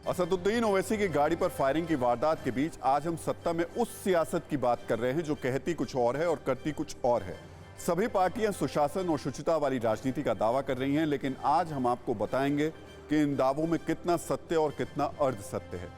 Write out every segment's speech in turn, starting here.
असदुद्दीन ओवैसी की गाड़ी पर फायरिंग की वारदात के बीच आज हम सत्ता में उस सियासत की बात कर रहे हैं जो कहती कुछ और है और करती कुछ और है। सभी पार्टियां सुशासन और शुचिता वाली राजनीति का दावा कर रही हैं, लेकिन आज हम आपको बताएंगे कि इन दावों में कितना सत्य और कितना अर्ध सत्य है।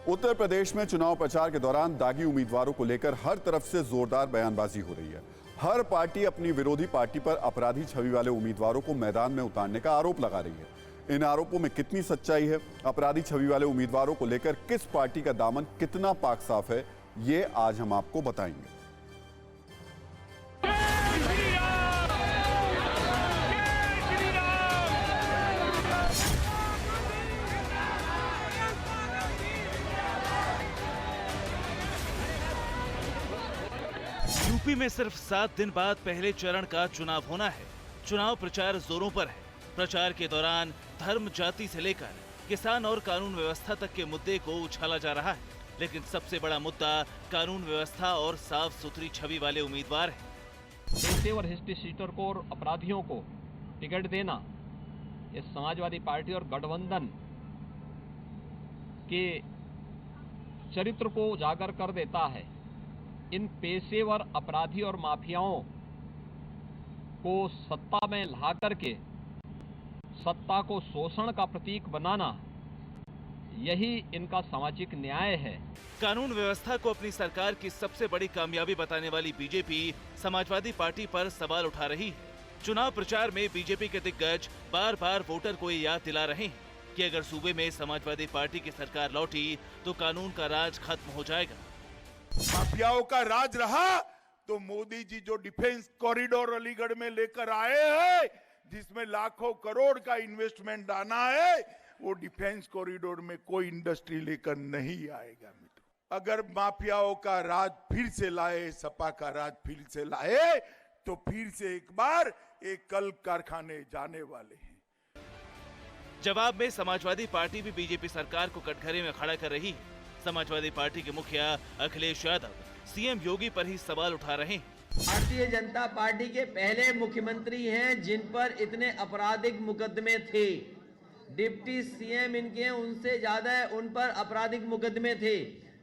उत्तर प्रदेश में चुनाव प्रचार के दौरान दागी उम्मीदवारों को लेकर हर तरफ से जोरदार बयानबाजी हो रही है। हर पार्टी अपनी विरोधी पार्टी पर अपराधी छवि वाले उम्मीदवारों को मैदान में उतारने का आरोप लगा रही है। इन आरोपों में कितनी सच्चाई है, अपराधी छवि वाले उम्मीदवारों को लेकर किस पार्टी का दामन कितना पाक साफ है, ये आज हम आपको बताएंगे। यूपी में सिर्फ 7 दिन बाद पहले चरण का चुनाव होना है। चुनाव प्रचार जोरों पर है। प्रचार के दौरान धर्म, जाति से लेकर किसान और कानून व्यवस्था तक के मुद्दे को उछाला जा रहा है, लेकिन सबसे बड़ा मुद्दा कानून व्यवस्था और साफ सुथरी छवि वाले उम्मीदवार हैं। पेशेवर हिस्ट्री शीटर को और अपराधियों को टिकट देना ये समाजवादी पार्टी और गठबंधन के चरित्र को उजागर कर देता है। इन पेशेवर अपराधी और माफियाओं को सत्ता में ला करके सत्ता को शोषण का प्रतीक बनाना, यही इनका सामाजिक न्याय है। कानून व्यवस्था को अपनी सरकार की सबसे बड़ी कामयाबी बताने वाली बीजेपी समाजवादी पार्टी पर सवाल उठा रही है। चुनाव प्रचार में बीजेपी के दिग्गज बार बार वोटर को ये याद दिला रहे हैं कि अगर सूबे में समाजवादी पार्टी की सरकार लौटी तो कानून का राज खत्म हो जाएगा। माफियाओं का राज रहा तो मोदी जी जो डिफेंस कॉरिडोर अलीगढ़ में लेकर आए हैं, जिसमें लाखों करोड़ का इन्वेस्टमेंट आना है, वो डिफेंस कॉरिडोर में कोई इंडस्ट्री लेकर नहीं आएगा। मित्रों, अगर माफियाओं का राज फिर से लाए, सपा का राज फिर से लाए, तो फिर से एक बार एक कल कारखाने जाने वाले हैं। जवाब में समाजवादी पार्टी भी बीजेपी सरकार को कटघरे में खड़ा कर रही है। समाजवादी पार्टी के मुखिया अखिलेश यादव सीएम योगी पर ही सवाल उठा रहे हैं। भारतीय जनता पार्टी के पहले मुख्यमंत्री हैं जिन पर इतने आपराधिक मुकदमे थे। डिप्टी सीएम इनके हैं, उनसे ज्यादा उन पर आपराधिक मुकदमे थे।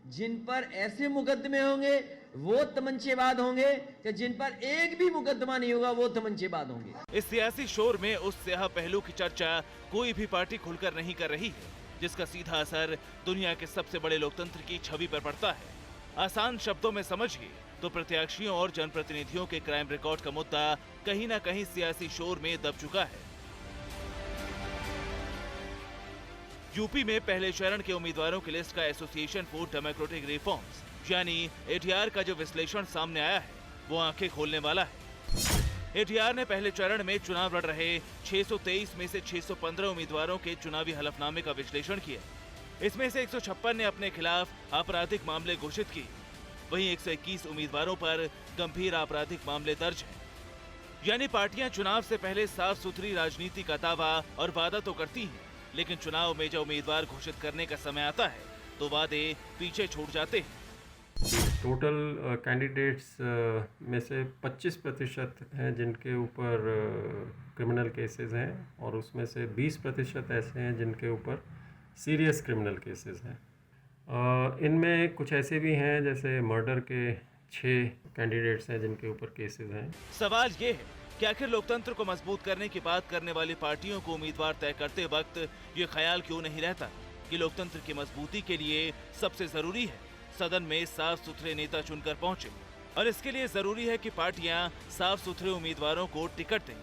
जिन पर ऐसे मुकदमे होंगे वो तमंचेबाज होंगे, कि जिन पर एक भी मुकदमा नहीं होगा वो तमंचेबाज होंगे। इस सियासी शोर में उस स्याह पहलू की चर्चा कोई भी पार्टी खुलकर नहीं कर रही है, जिसका सीधा असर दुनिया के सबसे बड़े लोकतंत्र की छवि पर पड़ता है। आसान शब्दों में समझिए तो प्रत्याशियों और जनप्रतिनिधियों के क्राइम रिकॉर्ड का मुद्दा कहीं ना कहीं सियासी शोर में दब चुका है। यूपी में पहले चरण के उम्मीदवारों की लिस्ट का एसोसिएशन फॉर डेमोक्रेटिक रिफॉर्म्स यानी एटीआर का जो विश्लेषण सामने आया है वो आंखें खोलने वाला है। एटीआर ने पहले चरण में चुनाव लड़ रहे 623 में से 615 उम्मीदवारों के चुनावी हलफनामे का विश्लेषण किया। इसमें से 156 ने अपने खिलाफ आपराधिक मामले घोषित किए, वहीं 121 उम्मीदवारों पर गंभीर आपराधिक मामले दर्ज हैं। यानी पार्टियां चुनाव से पहले साफ सुथरी राजनीति का दावा और वादा तो करती हैं, लेकिन चुनाव में जब उम्मीदवार घोषित करने का समय आता है तो वादे पीछे छूट जाते हैं। टोटल कैंडिडेट्स में से 25% हैं जिनके ऊपर क्रिमिनल केसेस हैं, और उसमें से 20% ऐसे हैं जिनके ऊपर सीरियस क्रिमिनल केसेस हैं। इनमें कुछ ऐसे भी हैं जैसे मर्डर के 6 कैंडिडेट्स हैं जिनके ऊपर केसेस हैं। सवाल ये है कि आखिर लोकतंत्र को मजबूत करने की बात करने वाली पार्टियों को उम्मीदवार तय करते वक्त ये ख्याल क्यों नहीं रहता कि लोकतंत्र की मजबूती के लिए सबसे जरूरी है सदन में साफ सुथरे नेता चुनकर पहुंचे, और इसके लिए जरूरी है कि पार्टियां साफ सुथरे उम्मीदवारों को टिकट दें।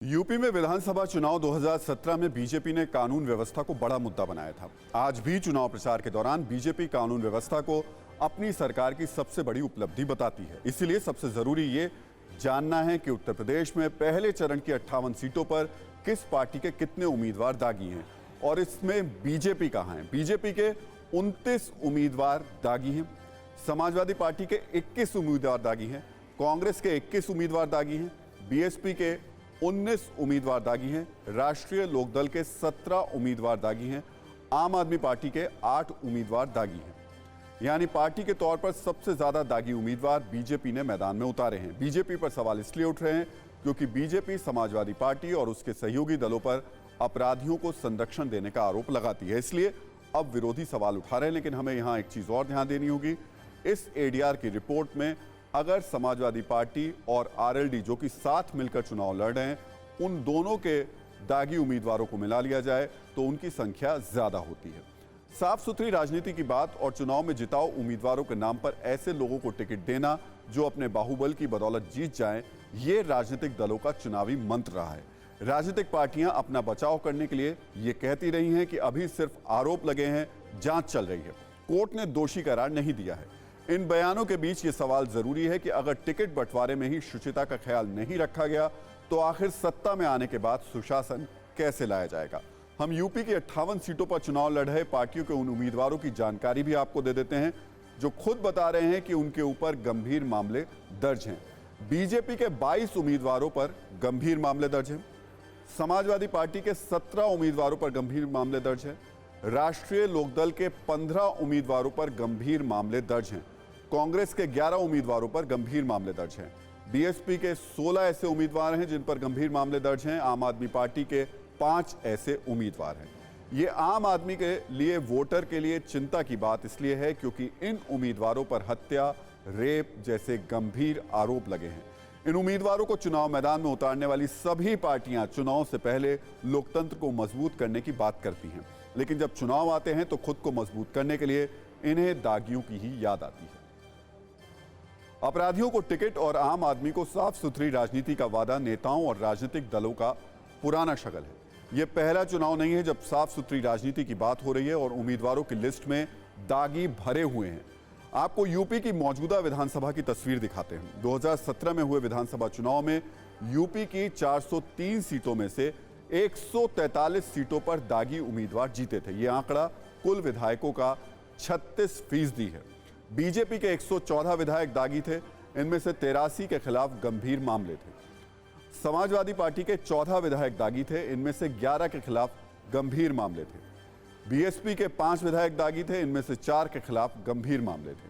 यूपी में विधानसभा चुनाव 2017 में बीजेपी ने कानून व्यवस्था को बड़ा मुद्दा बनाया था। आज भी चुनाव प्रचार के दौरान बीजेपी कानून व्यवस्था को अपनी सरकार की सबसे बड़ी उपलब्धि बताती है। इसीलिए सबसे जरूरी ये जानना है कि उत्तर प्रदेश में पहले चरण की 58 सीटों पर किस पार्टी के कितने उम्मीदवार दागी हैं और इसमें बीजेपी कहां है। बीजेपी के 29 उम्मीदवार दागी हैं, समाजवादी पार्टी के 21 उम्मीदवार दागी हैं, कांग्रेस के 21 उम्मीदवार दागी हैं, बीएसपी के 19 उम्मीदवार दागी हैं, राष्ट्रीय लोकदल के 17 उम्मीदवार दागी हैं, आम आदमी पार्टी के 8 उम्मीदवार दागी हैं। यानी पार्टी के तौर पर सबसे ज्यादा दागी उम्मीदवार बीजेपी ने मैदान में उतारे हैं। बीजेपी पर सवाल इसलिए उठ रहे हैं क्योंकि बीजेपी समाजवादी पार्टी और उसके सहयोगी दलों पर अपराधियों को संरक्षण देने का आरोप लगाती है। इसलिए अब विरोधी सवाल उठा रहे हैं, लेकिन हमें यहां एक चीज और ध्यान देनी होगी। इस एडीआर की रिपोर्ट में अगर समाजवादी पार्टी और आरएलडी जो कि साथ मिलकर चुनाव लड़ रहे हैं, उन दोनों के दागी उम्मीदवारों को मिला लिया जाए तो उनकी संख्या ज्यादा होती है। साफ सुथरी राजनीति की बात और चुनाव में जिताऊ उम्मीदवारों के नाम पर ऐसे लोगों को टिकट देना जो अपने बाहुबल की बदौलत जीत जाएं, ये राजनीतिक दलों का चुनावी मंत्र रहा है। राजनीतिक पार्टियां अपना बचाव करने के लिए ये कहती रही हैं कि अभी सिर्फ आरोप लगे हैं, जांच चल रही है, कोर्ट ने दोषी करार नहीं दिया है। इन बयानों के बीच ये सवाल जरूरी है कि अगर टिकट बंटवारे में ही शुचिता का ख्याल नहीं रखा गया तो आखिर सत्ता में आने के बाद सुशासन कैसे लाया जाएगा। हम यूपी की 58 सीटों पर चुनाव लड़ रहे पार्टियों के उन उम्मीदवारों की जानकारी भी आपको दे देते हैं जो खुद बता रहे हैं कि उनके ऊपर गंभीर मामले दर्ज हैं। बीजेपी के 22 उम्मीदवारों पर गंभीर मामले दर्ज हैं, समाजवादी पार्टी के 17 उम्मीदवारों पर गंभीर मामले दर्ज हैं, राष्ट्रीय लोकदल के 15 उम्मीदवारों पर गंभीर मामले दर्ज हैं, कांग्रेस के 11 उम्मीदवारों पर गंभीर मामले दर्ज हैं, बीएसपी के 16 ऐसे उम्मीदवार हैं जिन पर गंभीर मामले दर्ज हैं, आम आदमी पार्टी के 5 ऐसे उम्मीदवार हैं। ये आम आदमी के लिए, वोटर के लिए चिंता की बात इसलिए है क्योंकि इन उम्मीदवारों पर हत्या, रेप जैसे गंभीर आरोप लगे हैं। इन उम्मीदवारों को चुनाव मैदान में उतारने वाली सभी पार्टियां चुनाव से पहले लोकतंत्र को मजबूत करने की बात करती हैं, लेकिन जब चुनाव आते हैं तो खुद को मजबूत करने के लिए इन्हें दागियों की ही याद आती है। अपराधियों को टिकट और आम आदमी को साफ सुथरी राजनीति का वादा नेताओं और राजनीतिक दलों का पुराना शगल है। यह पहला चुनाव नहीं है जब साफ सुथरी राजनीति की बात हो रही है और उम्मीदवारों की लिस्ट में दागी भरे हुए हैं। आपको यूपी की मौजूदा विधानसभा की तस्वीर दिखाते हैं। 2017 में हुए विधानसभा चुनाव में यूपी की 403 सीटों में से 143 सीटों पर दागी उम्मीदवार जीते थे। यह आंकड़ा कुल विधायकों का 36% है। बीजेपी के 114 विधायक दागी थे, इनमें से 83 के खिलाफ गंभीर मामले थे। समाजवादी पार्टी के 14 विधायक दागी थे, इनमें से 11 के खिलाफ गंभीर मामले थे। बीएसपी के 5 विधायक दागी थे, इनमें से 4 के खिलाफ गंभीर मामले थे।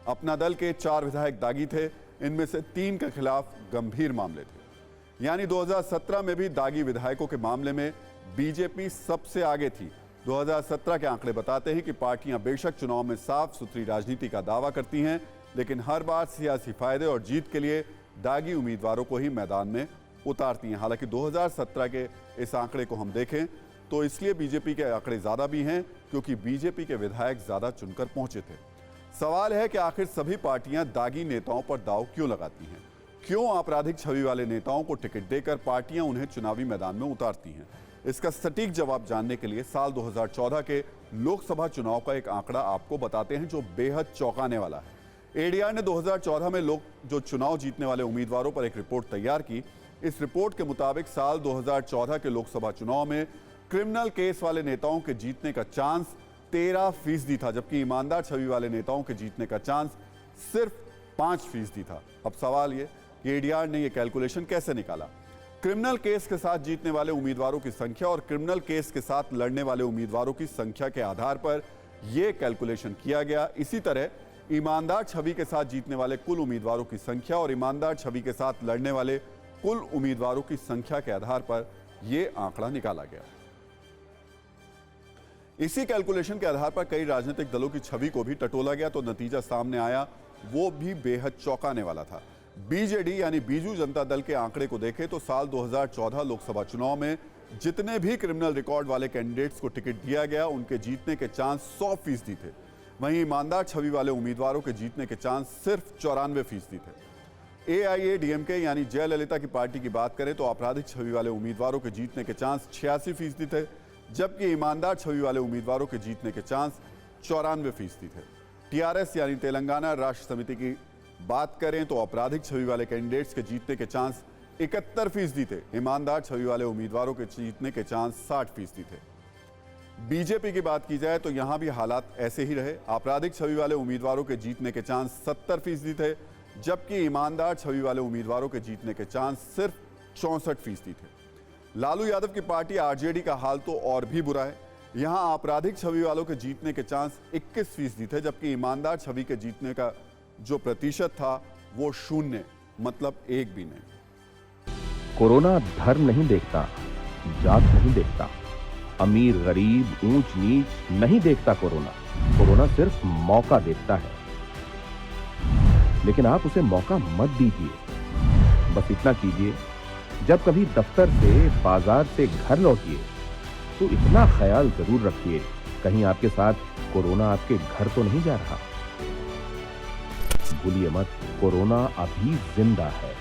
अपना दल के 4 विधायक दागी थे, इनमें से 3 के खिलाफ गंभीर मामले थे। यानी 2017 में भी दागी विधायकों के मामले में बीजेपी सबसे आगे थी। 2017 के आंकड़े बताते हैं कि पार्टियां बेशक चुनाव में साफ सुथरी राजनीति का दावा करती हैं, लेकिन हर बार सियासी फायदे और जीत के लिए दागी उम्मीदवारों को ही मैदान में उतारती हैं। हालांकि 2017 के इस आंकड़े को हम देखें तो इसलिए बीजेपी के आंकड़े ज्यादा भी हैं क्योंकि बीजेपी के विधायक ज्यादा चुनकर पहुंचे थे। सवाल है कि आखिर सभी पार्टियां दागी नेताओं पर दांव क्यों लगाती हैं? क्यों आपराधिक छवि वाले नेताओं को टिकट देकर पार्टियां उन्हें चुनावी मैदान में उतारती हैं? इसका सटीक जवाब जानने के लिए साल 2014 के लोकसभा चुनाव का एक आंकड़ा आपको बताते हैं जो बेहद चौंकाने वाला है। एडीआर ने 2014 में जो चुनाव जीतने वाले उम्मीदवारों पर एक रिपोर्ट तैयार की। इस रिपोर्ट के मुताबिक साल 2014 के लोकसभा चुनाव में क्रिमिनल केस वाले नेताओं के जीतने का चांस 13% था, जबकि ईमानदार छवि वाले नेताओं के जीतने का चांस सिर्फ 5% था। अब सवाल ये कि एडीआर ने यह कैलकुलेशन कैसे निकाला? क्रिमिनल केस के साथ जीतने वाले उम्मीदवारों की संख्या और क्रिमिनल केस के साथ लड़ने वाले उम्मीदवारों की संख्या के आधार पर यह कैलकुलेशन किया गया। इसी तरह ईमानदार छवि के साथ जीतने वाले कुल उम्मीदवारों की संख्या और ईमानदार छवि के साथ लड़ने वाले कुल उम्मीदवारों की संख्या के आधार पर यह आंकड़ा निकाला गया। इसी कैलकुलेशन के आधार पर कई राजनीतिक दलों की छवि को भी टटोला गया तो नतीजा सामने आया, वो भी बेहद चौंकाने वाला था। बीजेडी यानी बीजू जनता दल के आंकड़े को देखें तो साल 2014 लोकसभा चुनाव में जितने भी क्रिमिनल रिकॉर्ड वाले कैंडिडेट्स को टिकट दिया गया उनके जीतने के चांस 100% थे। वहीं ईमानदार छवि वाले उम्मीदवारों के जीतने के चांस सिर्फ 94% थे। एआईएडीएमके यानी जयललिता की पार्टी की बात करें तो आपराधिक छवि वाले उम्मीदवारों के जीतने के चांस 86% थे, जबकि ईमानदार छवि वाले उम्मीदवारों के जीतने के चांस 94% थे। टीआरएस यानी तेलंगाना राष्ट्र समिति की बात करें तो आपराधिक छवि वाले कैंडिडेट्स के जीतने के चांस 71% थे। ईमानदार छवि वाले उम्मीदवारों के जीतने के चांस 60% थे। बीजेपी की बात की जाए तो यहां भी हालात ऐसे ही रहे। आपराधिक छवि वाले उम्मीदवारों के जीतने के चांस 70% थे, जबकि ईमानदार छवि वाले उम्मीदवारों के जीतने के चांस सिर्फ 64% थे। लालू यादव की पार्टी आरजेडी का हाल तो और भी बुरा है। यहां आपराधिक छवि वालों के जीतने के चांस 21% थे, जबकि ईमानदार छवि के जीतने का जो प्रतिशत था वो 0, मतलब 1 भी नहीं। कोरोना धर्म नहीं देखता, जात नहीं देखता, अमीर गरीब ऊंच नीच नहीं देखता। कोरोना सिर्फ मौका देखता है, लेकिन आप उसे मौका मत दीजिए। बस इतना कीजिए, जब कभी दफ्तर से बाजार से घर लौटिए तो इतना ख्याल जरूर रखिए कहीं आपके साथ कोरोना आपके घर तो नहीं जा रहा। भूलिए मत, कोरोना अभी जिंदा है।